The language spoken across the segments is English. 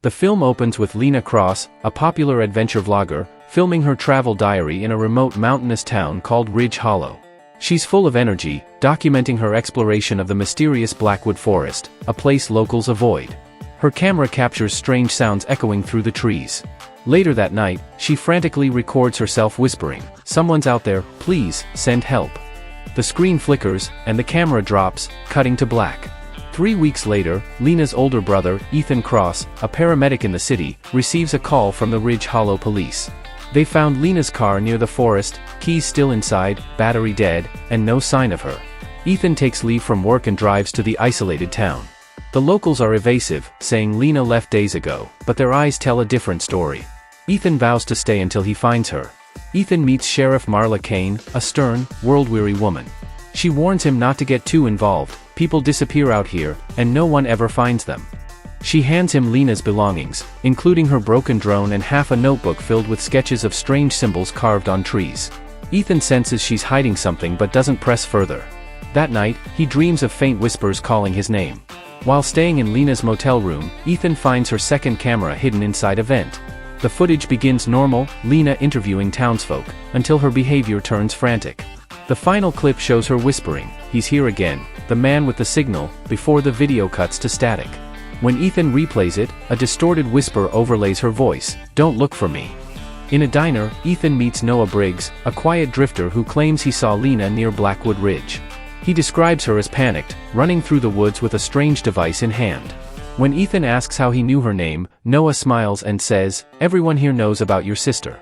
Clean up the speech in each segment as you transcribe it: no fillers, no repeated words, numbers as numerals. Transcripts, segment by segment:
The film opens with Lena Cross, a popular adventure vlogger, filming her travel diary in a remote mountainous town called Ridge Hollow. She's full of energy, documenting her exploration of the mysterious Blackwood Forest, a place locals avoid. Her camera captures strange sounds echoing through the trees. Later that night, she frantically records herself whispering, "Someone's out there, please, send help." The screen flickers, and the camera drops, cutting to black. 3 weeks later, Lena's older brother, Ethan Cross, a paramedic in the city, receives a call from the Ridge Hollow police. They found Lena's car near the forest, keys still inside, battery dead, and no sign of her. Ethan takes leave from work and drives to the isolated town. The locals are evasive, saying Lena left days ago, but their eyes tell a different story. Ethan vows to stay until he finds her. Ethan meets Sheriff Marla Kane, a stern, world-weary woman. She warns him not to get too involved. People disappear out here, and no one ever finds them. She hands him Lena's belongings, including her broken drone and half a notebook filled with sketches of strange symbols carved on trees. Ethan senses she's hiding something but doesn't press further. That night, he dreams of faint whispers calling his name. While staying in Lena's motel room, Ethan finds her second camera hidden inside a vent. The footage begins normal, Lena interviewing townsfolk, until her behavior turns frantic. The final clip shows her whispering, "He's here again, the man with the signal," before the video cuts to static. When Ethan replays it, a distorted whisper overlays her voice, "Don't look for me." In a diner, Ethan meets Noah Briggs, a quiet drifter who claims he saw Lena near Blackwood Ridge. He describes her as panicked, running through the woods with a strange device in hand. When Ethan asks how he knew her name, Noah smiles and says, "Everyone here knows about your sister."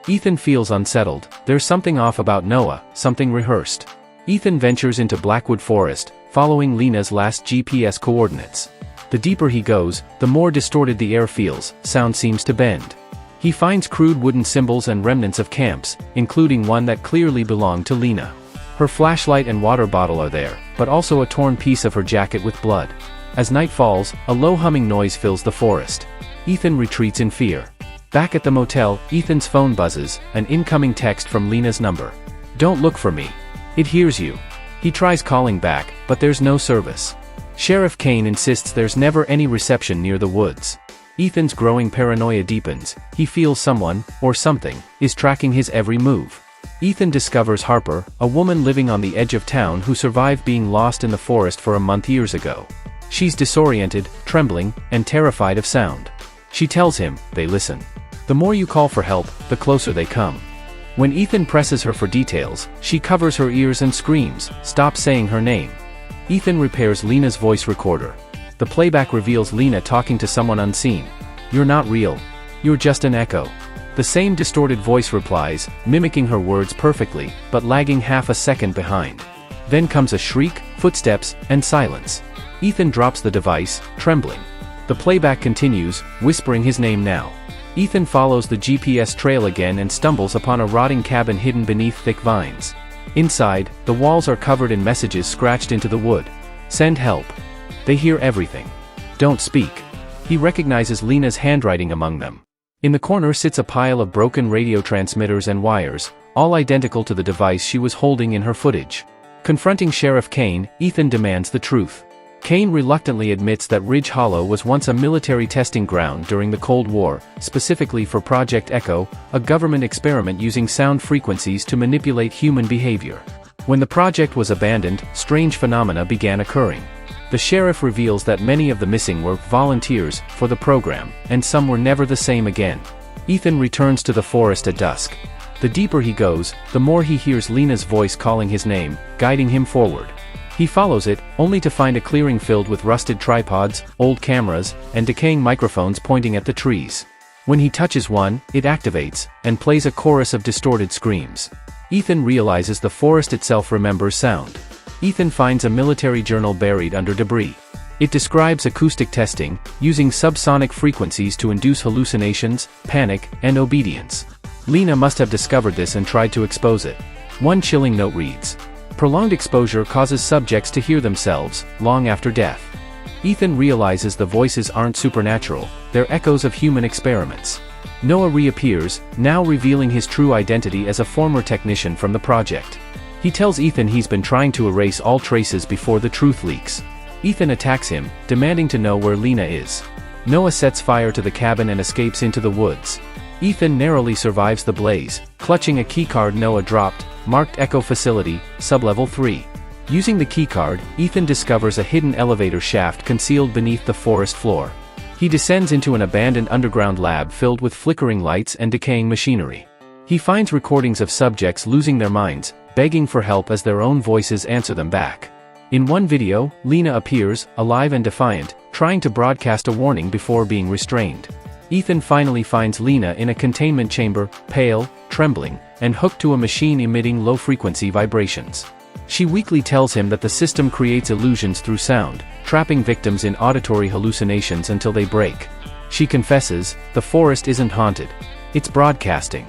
Ethan feels unsettled. There's something off about Noah, something rehearsed. Ethan ventures into Blackwood Forest, following Lena's last GPS coordinates. The deeper he goes, the more distorted the air feels, sound seems to bend. He finds crude wooden symbols and remnants of camps, including one that clearly belonged to Lena. Her flashlight and water bottle are there, but also a torn piece of her jacket with blood. As night falls, a low humming noise fills the forest. Ethan retreats in fear. Back at the motel, Ethan's phone buzzes, an incoming text from Lena's number. "Don't look for me. It hears you." He tries calling back, but there's no service. Sheriff Kane insists there's never any reception near the woods. Ethan's growing paranoia deepens. He feels someone, or something, is tracking his every move. Ethan discovers Harper, a woman living on the edge of town who survived being lost in the forest for a month years ago. She's disoriented, trembling, and terrified of sound. She tells him, "They listen. The more you call for help, the closer they come." When Ethan presses her for details, she covers her ears and screams, "Stop saying her name." Ethan repairs Lena's voice recorder. The playback reveals Lena talking to someone unseen. "You're not real. You're just an echo." The same distorted voice replies, mimicking her words perfectly, but lagging half a second behind. Then comes a shriek, footsteps, and silence. Ethan drops the device, trembling. The playback continues, whispering his name now. Ethan follows the GPS trail again and stumbles upon a rotting cabin hidden beneath thick vines. Inside, the walls are covered in messages scratched into the wood. "Send help. They hear everything. Don't speak." He recognizes Lena's handwriting among them. In the corner sits a pile of broken radio transmitters and wires, all identical to the device she was holding in her footage. Confronting Sheriff Kane, Ethan demands the truth. Kane reluctantly admits that Ridge Hollow was once a military testing ground during the Cold War, specifically for Project Echo, a government experiment using sound frequencies to manipulate human behavior. When the project was abandoned, strange phenomena began occurring. The sheriff reveals that many of the missing were volunteers for the program, and some were never the same again. Ethan returns to the forest at dusk. The deeper he goes, the more he hears Lena's voice calling his name, guiding him forward. He follows it, only to find a clearing filled with rusted tripods, old cameras, and decaying microphones pointing at the trees. When he touches one, it activates, and plays a chorus of distorted screams. Ethan realizes the forest itself remembers sound. Ethan finds a military journal buried under debris. It describes acoustic testing, using subsonic frequencies to induce hallucinations, panic, and obedience. Lena must have discovered this and tried to expose it. One chilling note reads, "Prolonged exposure causes subjects to hear themselves, long after death." Ethan realizes the voices aren't supernatural, they're echoes of human experiments. Noah reappears, now revealing his true identity as a former technician from the project. He tells Ethan he's been trying to erase all traces before the truth leaks. Ethan attacks him, demanding to know where Lena is. Noah sets fire to the cabin and escapes into the woods. Ethan narrowly survives the blaze, clutching a keycard Noah dropped, marked Echo Facility, Sublevel 3. Using the keycard, Ethan discovers a hidden elevator shaft concealed beneath the forest floor. He descends into an abandoned underground lab filled with flickering lights and decaying machinery. He finds recordings of subjects losing their minds, begging for help as their own voices answer them back. In one video, Lena appears, alive and defiant, trying to broadcast a warning before being restrained. Ethan finally finds Lena in a containment chamber, pale, trembling, and hooked to a machine emitting low-frequency vibrations. She weakly tells him that the system creates illusions through sound, trapping victims in auditory hallucinations until they break. She confesses, the forest isn't haunted. It's broadcasting.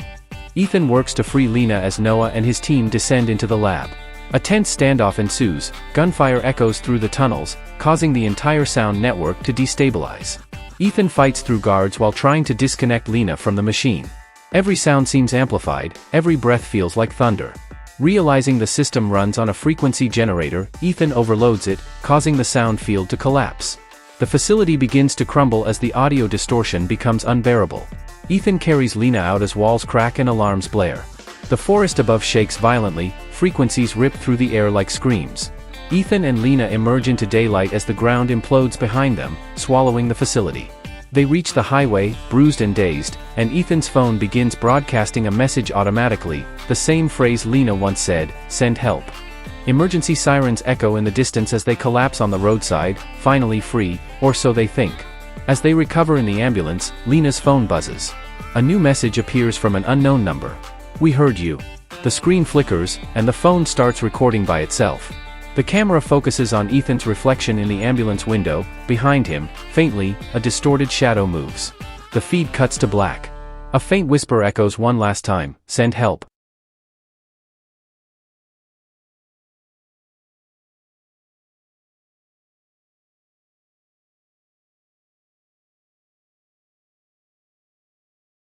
Ethan works to free Lena as Noah and his team descend into the lab. A tense standoff ensues, gunfire echoes through the tunnels, causing the entire sound network to destabilize. Ethan fights through guards while trying to disconnect Lena from the machine. Every sound seems amplified, every breath feels like thunder. Realizing the system runs on a frequency generator, Ethan overloads it, causing the sound field to collapse. The facility begins to crumble as the audio distortion becomes unbearable. Ethan carries Lena out as walls crack and alarms blare. The forest above shakes violently, frequencies rip through the air like screams. Ethan and Lena emerge into daylight as the ground implodes behind them, swallowing the facility. They reach the highway, bruised and dazed, and Ethan's phone begins broadcasting a message automatically, the same phrase Lena once said, "Send help." Emergency sirens echo in the distance as they collapse on the roadside, finally free, or so they think. As they recover in the ambulance, Lena's phone buzzes. A new message appears from an unknown number. "We heard you." The screen flickers, and the phone starts recording by itself. The camera focuses on Ethan's reflection in the ambulance window. Behind him, faintly, a distorted shadow moves. The feed cuts to black. A faint whisper echoes one last time, "Send help."